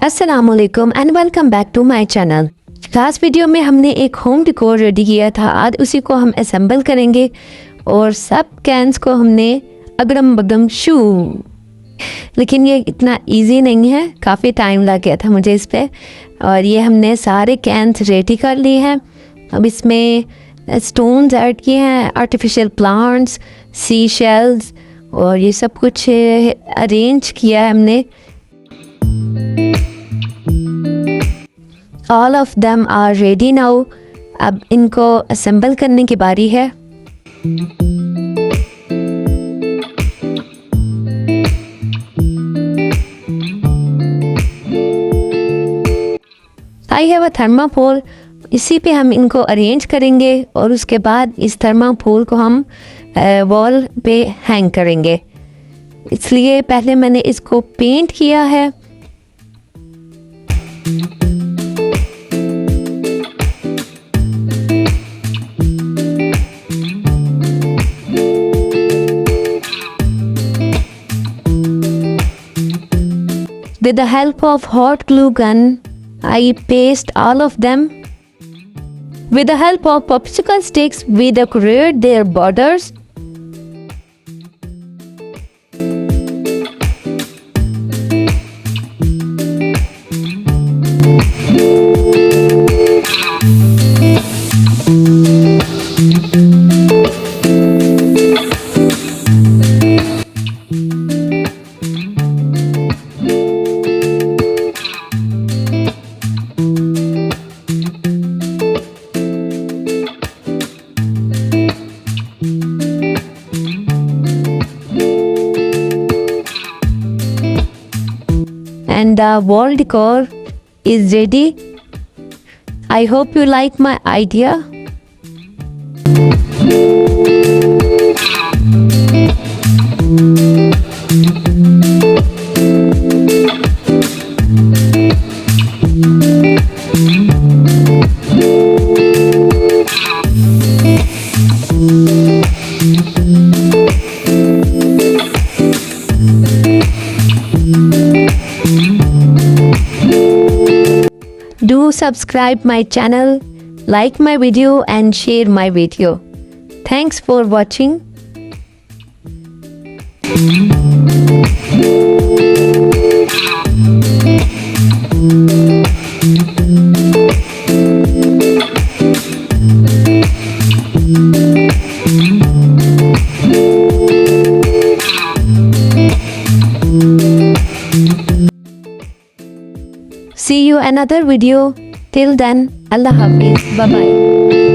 अस्सलामुअलैकुम and welcome back to my channel. Last video में हमने एक होम डेकोर रेडी किया था, आज उसी को हम असेंबल करेंगे और सब कैंस को हमने अगड़म बगड़म शू। लेकिन ये इतना इजी नहीं है, काफ़ी टाइम लग गया था मुझे इस पे। और ये हमने सारे कैंस रेडी कर लिए हैं। अब इसमें स्टोन्स ऐड किए हैं, आर्टिफिशियल प्लांट्स, सी शेल्स और ये सब कुछ अरेंज किया है हमने। All of them are ready now. अब इनको असेंबल करने की बारी है। आई हैव अ थर्माकोल, इसी पे हम इनको अरेंज करेंगे और उसके बाद इस थर्माकोल को हम वॉल पे हैंग करेंगे। इसलिए पहले मैंने इसको पेंट किया है। With the help of hot glue gun, I paste all of them. With the help of popsicle sticks, we decorate their borders. And the wall decor is ready. I hope you like my idea. Do subscribe my channel, like my video and share my video. Thanks for watching. See you another video. Till then, Allah Hafiz. Bye bye.